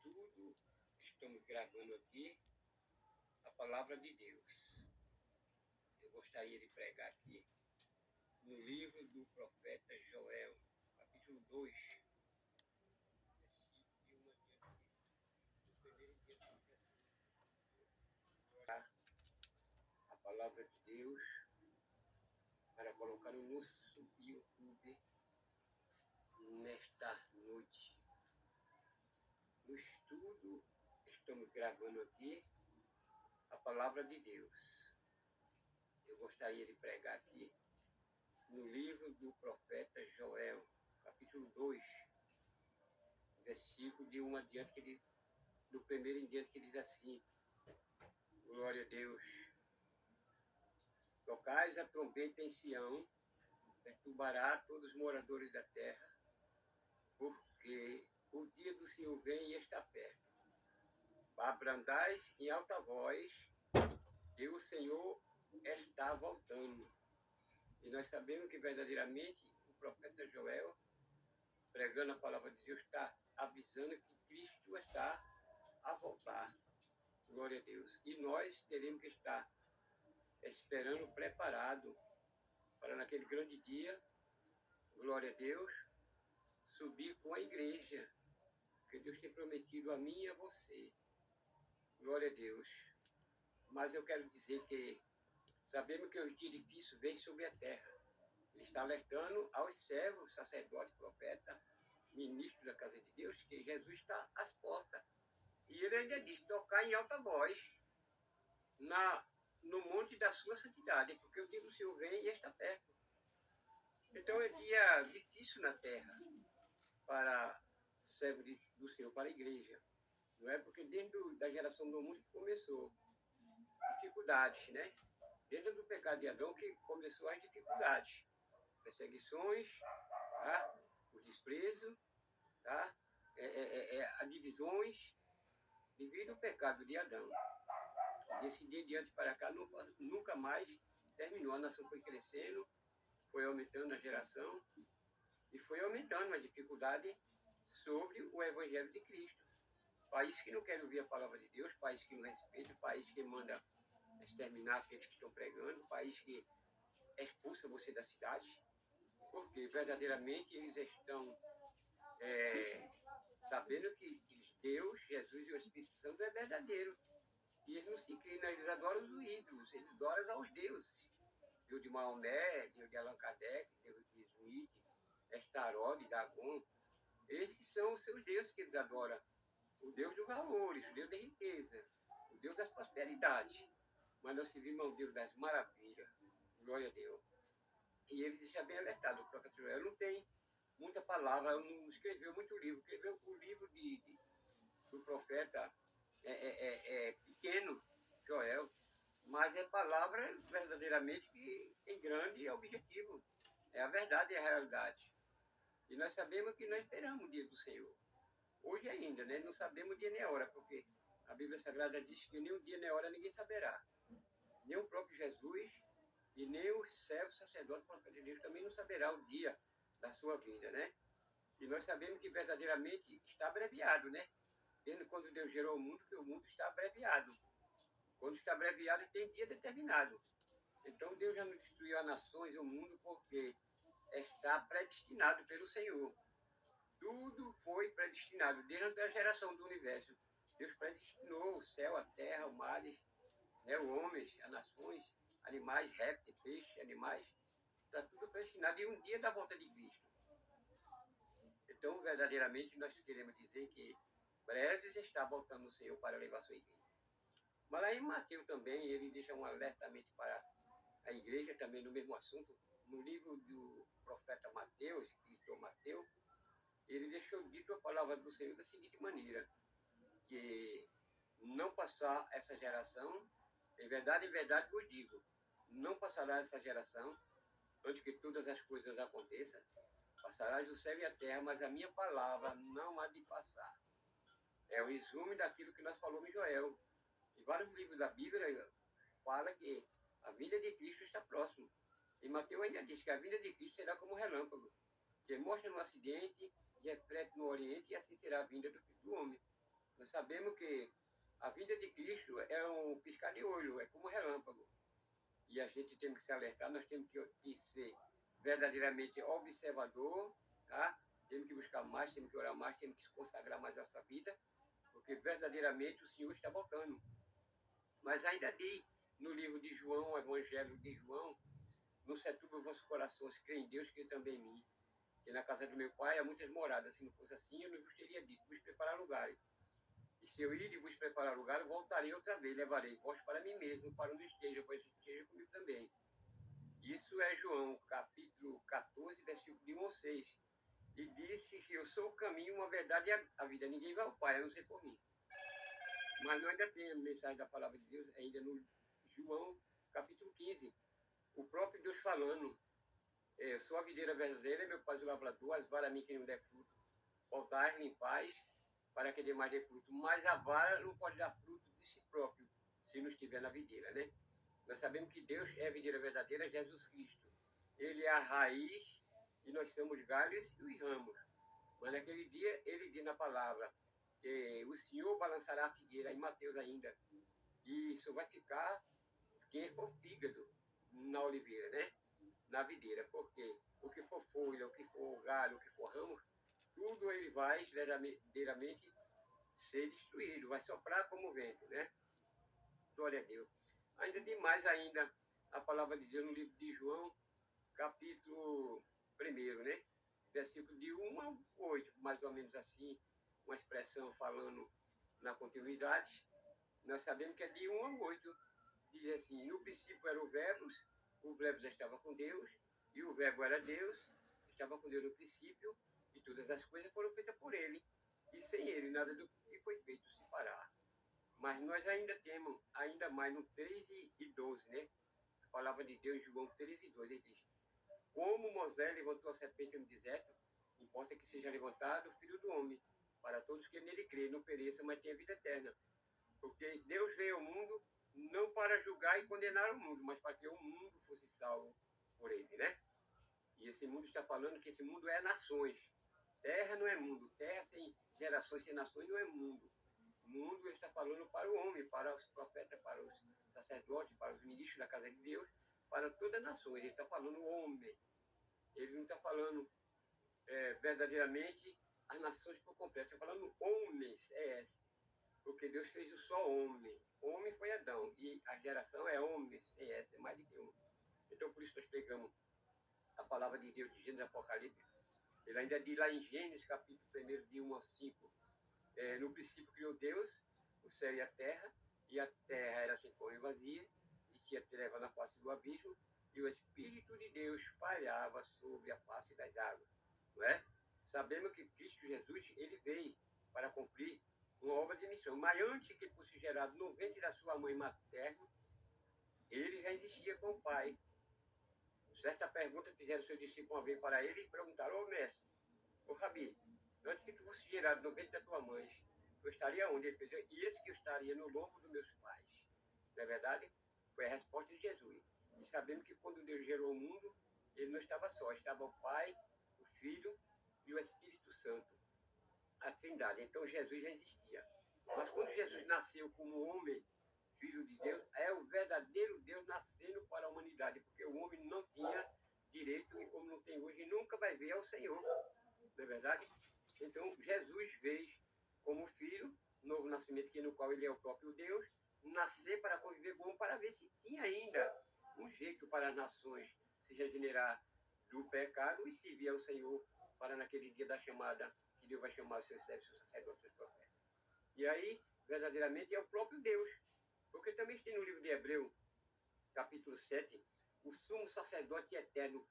estudo, estamos gravando aqui a palavra de Deus. Eu gostaria de pregar aqui no livro do profeta Joel, capítulo 2, versículo de 1 adiante, do primeiro dia diz assim: a palavra de Deus para colocar no nosso YouTube nesta noite. No estudo, estamos gravando aqui a palavra de Deus. Eu gostaria de pregar aqui no livro do profeta Joel, capítulo 2, versículo de 1 adiante, do primeiro em diante, que diz assim: glória a Deus. Tocais a trombeta em Sião, perturbará todos os moradores da terra, porque o dia do Senhor vem e está perto. Abrandais em alta voz, que o Senhor está voltando. E nós sabemos que verdadeiramente o profeta Joel, pregando a palavra de Deus, está avisando que Cristo está a voltar. Glória a Deus. E nós teremos que estar esperando, preparado para naquele grande dia, glória a Deus, subir com a igreja que Deus tem prometido a mim e a você. Glória a Deus. Mas eu quero dizer que sabemos que os dias difíceis vêm sobre a terra. Ele está alertando aos servos, sacerdotes, profetas, ministros da casa de Deus, que Jesus está às portas. E ele ainda diz: tocar em alta voz no monte da sua santidade, porque o dia do Senhor vem e está perto. Então é dia difícil na terra para servo do Senhor, para a igreja. Não é? Porque desde a geração do mundo que começou dificuldades, né? Desde o pecado de Adão que começou as dificuldades, perseguições, tá? O desprezo, tá? As divisões, devido ao pecado de Adão. E desse dia diante para cá nunca mais terminou. A nação foi crescendo, foi aumentando a geração e foi aumentando a dificuldade sobre o Evangelho de Cristo. País que não quer ouvir a palavra de Deus, país que não respeita, país que manda exterminar aqueles que estão pregando, país que expulsa você da cidade, porque verdadeiramente eles estão sabendo que Deus, Jesus e o Espírito Santo é verdadeiro. E eles não se inclinam, eles adoram os ídolos, eles adoram aos deuses. Deus de Maomé, Deus de Allan Kardec, Deus de Smith, Estarode, Dagon. Esses são os seus deuses que eles adoram. O Deus dos valores, o Deus da riqueza, o Deus das prosperidades. Mas nós servimos ao Deus das maravilhas. Glória a Deus. E ele deixa bem alertado. O professor Joel não tem muita palavra, não escreveu muito livro. Escreveu o livro do profeta pequeno, Joel. Mas é palavra verdadeiramente que tem grande objetivo. É a verdade e a realidade. E nós sabemos que nós esperamos o dia do Senhor. Hoje ainda, né? Não sabemos o dia nem a hora, porque a Bíblia Sagrada diz que nem o dia nem a hora ninguém saberá. Nem o próprio Jesus e nem os servos, sacerdotes, profetas de Deus também não saberá o dia da sua vinda, né? E nós sabemos que verdadeiramente está abreviado, né? Desde quando Deus gerou o mundo, que o mundo está abreviado. Quando está abreviado, tem dia determinado. Então Deus já não destruiu as nações, o mundo, porque está predestinado pelo Senhor. Tudo foi predestinado, desde a geração do universo. Deus predestinou o céu, a terra, o mar, né, os homens, as nações, animais, répteis, peixes, animais. Está tudo predestinado. E um dia da volta de Cristo. Então, verdadeiramente, nós queremos dizer que breves está voltando o Senhor para levar a sua igreja. Mas lá em Mateus também, ele deixa um alertamento para a igreja, também no mesmo assunto. No livro do profeta Mateus, escritor Mateus, ele deixou dito a palavra do Senhor da seguinte maneira, que não passar essa geração, em verdade vos digo, não passará essa geração antes que todas as coisas aconteçam. Passarás o céu e a terra, mas a minha palavra não há de passar. É o resumo daquilo que nós falamos em Joel. Em vários livros da Bíblia fala que a vinda de Cristo está próxima. E Mateus ainda diz que a vinda de Cristo será como relâmpago, que mostra no acidente e reflete no oriente, e assim será a vinda do Filho do Homem. Nós sabemos que a vinda de Cristo é um piscar de olho, é como um relâmpago. E a gente tem que se alertar, nós temos que ser verdadeiramente observador, tá? Temos que buscar mais, temos que orar mais, temos que se consagrar mais a nossa vida, porque verdadeiramente o Senhor está voltando. Mas ainda diz no livro de João, o Evangelho de João, não se turbe o vosso coração, se crê em Deus, crê também em mim. Que na casa do meu pai há muitas moradas, se não fosse assim, eu não vos teria dito, vos preparar lugares. E se eu ir e vos preparar lugar, voltarei outra vez, levarei vós para mim mesmo, para onde esteja, pois esteja comigo também. Isso é João, capítulo 14, versículo de 1 ao 6. E disse que eu sou o caminho, a verdade e a vida. Ninguém vai ao Pai, a não ser por mim. Mas nós ainda temos mensagem da palavra de Deus, ainda no João, capítulo 15. O próprio Deus falando, sou a videira verdadeira, meu pai o lavrador, as varas a mim que não der fruto, voltar em paz, para que dê mais de fruto. Mas a vara não pode dar fruto de si próprio, se não estiver na videira, né? Nós sabemos que Deus é a videira verdadeira, Jesus Cristo. Ele é a raiz e nós somos galhos e os ramos. Mas naquele dia, ele diz na palavra que o Senhor balançará a figueira, em Mateus ainda, e isso vai ficar quem for fígado na oliveira, né? Na videira, porque o que for folha, o que for galho, o que for ramo, tudo ele vai verdadeiramente ser destruído, vai soprar como vento, né? Glória a Deus. Ainda demais ainda a palavra de Deus no livro de João, capítulo 1, né? Versículo de 1 a 8, mais ou menos assim, uma expressão falando na continuidade. Nós sabemos que é de 1 a 8. Diz assim, no princípio era o verbo já estava com Deus, e o verbo era Deus, estava com Deus no princípio, e todas as coisas foram feitas por ele. E sem ele, nada do que foi feito se parar. Mas nós ainda temos, ainda mais no 13 e 12, né? A palavra de Deus, João 13 e 12, ele diz, como Moisés levantou a serpente no deserto, importa que seja levantado o Filho do Homem, para todos que nele crêem, não pereça, mas tenha vida eterna. Porque Deus veio ao mundo não para julgar e condenar o mundo, mas para que o mundo fosse salvo por ele, né? E esse mundo está falando que esse mundo é nações. Terra não é mundo. Terra sem gerações, sem nações, não é mundo. O mundo está falando para o homem, para os profetas, para os sacerdotes, para os ministros da casa de Deus, para todas as nações. Ele está falando homem. Ele não está falando verdadeiramente as nações por completo. Está falando homens, porque Deus fez o só homem. O homem foi Adão, e a geração é homens, é mais do que um. Então, por isso nós pegamos a palavra de Deus de Gênesis Apocalipse. Ele ainda diz lá em Gênesis, capítulo 1, de 1 a 5, no princípio criou Deus o céu e a terra era sem forma e vazia, e tinha treva na face do abismo, e o Espírito de Deus pairava sobre a face das águas. Não é? Sabemos que Cristo Jesus, ele veio para cumprir uma obra de missão, mas antes que ele fosse gerado no ventre da sua mãe materna, ele já existia com o Pai. Certa pergunta fizeram seu discípulo uma vez para ele e perguntaram, mestre, Rabi, antes que tu fosse gerado no ventre da tua mãe, eu estaria onde? Ele fez, e esse que eu estaria no lombo dos meus pais. Não é verdade? Foi a resposta de Jesus. E sabemos que quando Deus gerou o mundo, ele não estava só, estava o Pai, o Filho e o Espírito Santo. A Trindade. Então Jesus já existia. Mas quando Jesus nasceu como homem, filho de Deus, é o verdadeiro Deus nascendo para a humanidade, porque o homem não tinha direito, e como não tem hoje, nunca vai ver ao Senhor. Não é verdade? Então Jesus veio como filho, novo nascimento, que no qual ele é o próprio Deus, nascer para conviver com o homem, para ver se tinha ainda um jeito para as nações se regenerar do pecado e servir ao Senhor para naquele dia da chamada, que Deus vai chamar os seus servos, seus sacerdotes, seus profetas. E aí, verdadeiramente, é o próprio Deus. Porque também tem no livro de Hebreu, capítulo 7, o sumo sacerdote eterno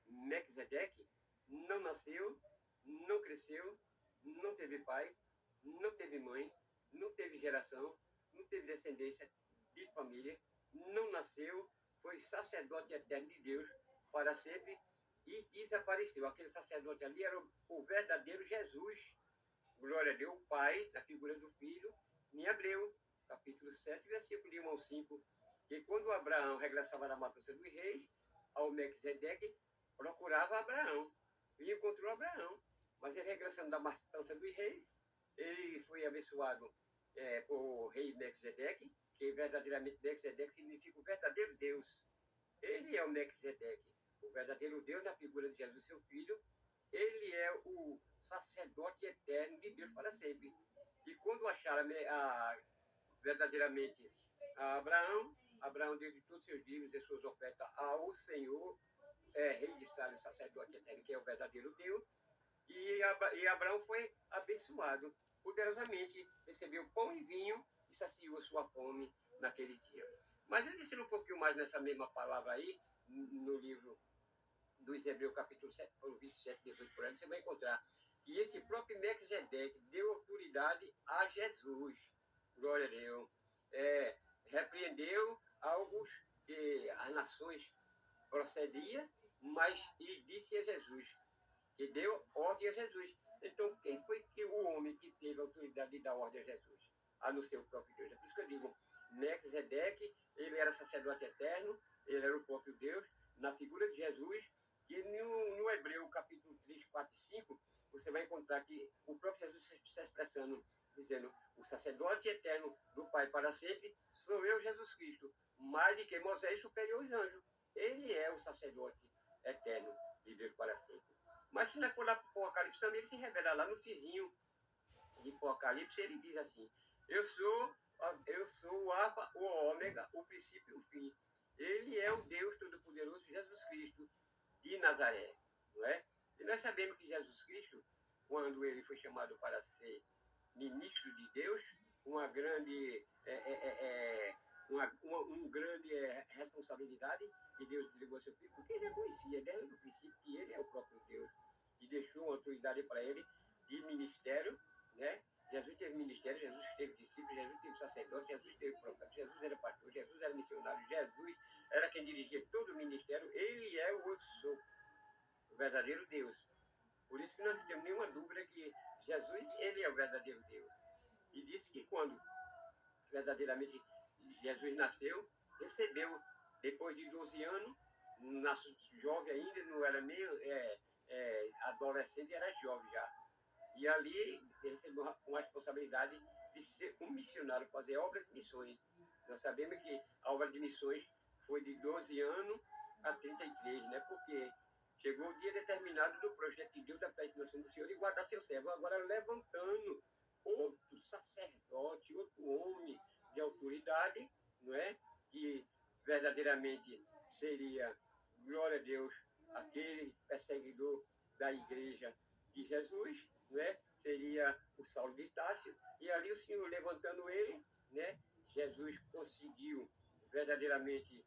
Melquisedeque não nasceu, não cresceu, não teve pai, não teve mãe, não teve geração, não teve descendência de família, não nasceu, foi sacerdote eterno de Deus para sempre e desapareceu. Aquele sacerdote ali era o verdadeiro Jesus. Glória a Deus, o Pai, na figura do Filho, em Hebreu, capítulo 7, versículo de 1 ao 5, que quando Abraão regressava da matança dos reis, ao Melquisedeque procurava Abraão, e encontrou Abraão. Mas ele regressando da matança dos reis, ele foi abençoado por rei Melquisedeque, que verdadeiramente Melquisedeque significa o verdadeiro Deus. Ele é o Melquisedeque, o verdadeiro Deus na figura de Jesus, seu filho. Ele é o sacerdote eterno de Deus para sempre. E quando acharam verdadeiramente a Abraão deu de todos seus dízimos e suas ofertas ao Senhor, rei de Salem, sacerdote eterno, que é o verdadeiro Deus. E Abraão foi abençoado poderosamente, recebeu pão e vinho e saciou sua fome naquele dia. Mas ele disse um pouquinho mais nessa mesma palavra aí, no livro dos Hebreus, capítulo 7, 27, 18, por aí, você vai encontrar que esse próprio Melquisedeque deu autoridade a Jesus. Glória a Deus. Repreendeu alguns que as nações procediam, mas e disse a Jesus, que deu ordem a Jesus. Então, quem foi que o homem que teve a autoridade de dar ordem a Jesus? A não ser o próprio Deus. É por isso que eu digo, Melquisedeque, ele era sacerdote eterno, ele era o próprio Deus, na figura de Jesus, que no Hebreu, capítulo 3, 4 e 5, você vai encontrar que o próprio Jesus está expressando, dizendo, o sacerdote eterno do Pai para sempre sou eu, Jesus Cristo, mais do que Moisés superior aos anjos. Ele é o sacerdote eterno de Deus para sempre. Mas se nós for lá para o Apocalipse, também ele se revela lá no fizinho de Apocalipse, ele diz assim, eu sou o Alfa, o Ômega, o princípio e o fim. Ele é o Deus Todo-Poderoso, Jesus Cristo, de Nazaré. Não é? E nós sabemos que Jesus Cristo, quando ele foi chamado para ser ministro de Deus, uma grande, responsabilidade que Deus desligou a seu filho, porque ele conhecia desde o princípio que ele é o próprio Deus e deixou uma autoridade para ele de ministério, né? Jesus teve ministério, Jesus teve discípulos, Jesus teve sacerdote, Jesus teve profeta, Jesus era pastor, Jesus era missionário, Jesus era quem dirigia todo o ministério. Ele é o eu sou, o verdadeiro Deus. Por isso que nós não temos nenhuma dúvida que Jesus, ele é o verdadeiro Deus. E disse que quando verdadeiramente Jesus nasceu, recebeu, depois de 12 anos, nasceu jovem ainda, não era nem adolescente, era jovem já. E ali recebeu uma responsabilidade de ser um missionário, fazer obras de missões. Nós sabemos que a obra de missões foi de 12 anos a 33, né? Porque chegou o dia determinado do projeto de Deus, da predestinação do Senhor, e guardar seu servo. Agora levantando outro sacerdote, outro homem de autoridade, não é? Que verdadeiramente seria, glória a Deus, aquele perseguidor da igreja de Jesus, né? Seria o Saulo de Társio, e ali o Senhor levantando ele, né? Jesus conseguiu verdadeiramente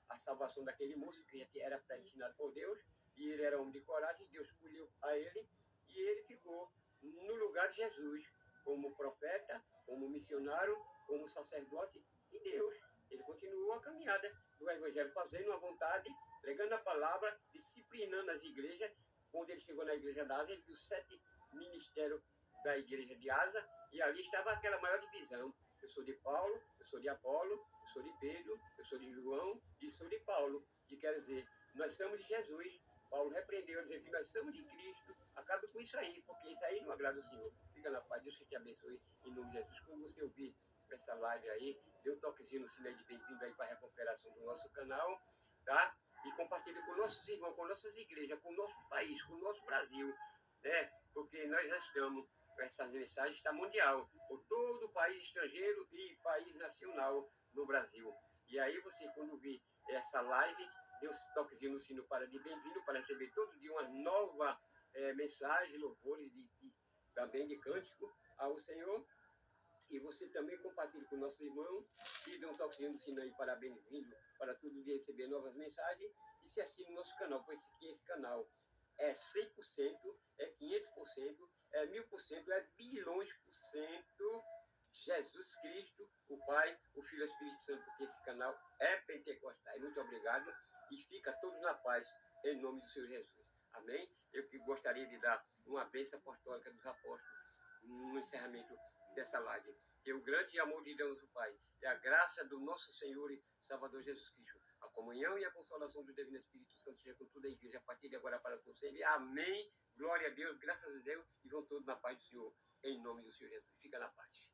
a salvação daquele moço que era predestinado por Deus, e ele era homem de coragem, Deus escolheu a ele, e ele ficou no lugar de Jesus, como profeta, como missionário, como sacerdote de Deus. Ele continuou a caminhada do Evangelho, fazendo a vontade, pregando a palavra, disciplinando as igrejas. Quando ele chegou na igreja da Asa, ele viu 7 ministérios da igreja de Asa, e ali estava aquela maior divisão. Eu sou de Paulo, eu sou de Apolo, eu sou de Pedro, eu sou de João e sou de Paulo. E quer dizer, nós somos de Jesus. Paulo repreendeu, dizendo que nós somos de Cristo. Acabe com isso aí, porque isso aí não agrada o Senhor. Fica na paz, Deus que te abençoe, em nome de Jesus. Quando você ouvir essa live aí, dê um toquezinho no sino de bem-vindo aí para a recuperação do nosso canal, tá? E compartilhe com nossos irmãos, com nossas igrejas, com o nosso país, com o nosso Brasil, né? Porque nós já estamos, essa mensagem está mundial, por todo o país estrangeiro e país nacional no Brasil. E aí você, quando vir essa live, dê um toquezinho no sino para de bem-vindo, para receber todo dia uma nova mensagem, louvores, também de cântico ao Senhor. E você também compartilhe com nossos irmãos e dê um toquezinho no sino aí para bem-vindo, para todo dia receber novas mensagens. E se assine no nosso canal, pois esse canal é 100%, é 500%, é 1000%, é bilhões por cento Jesus Cristo, o Pai, o Filho e o Espírito Santo, porque esse canal é pentecostal. Muito obrigado e fica todos na paz, em nome do Senhor Jesus. Amém? Eu que gostaria de dar uma bênção apostólica dos apóstolos no encerramento dessa live. Que o grande amor de Deus, o Pai, e a graça do nosso Senhor e Salvador Jesus Cristo, a comunhão e a consolação do Divino Espírito Santo seja com toda a igreja, a partir de agora para todos sempre. Amém. Glória a Deus, graças a Deus, e vão todos na paz do Senhor. em nome do Senhor Jesus. Fica na paz.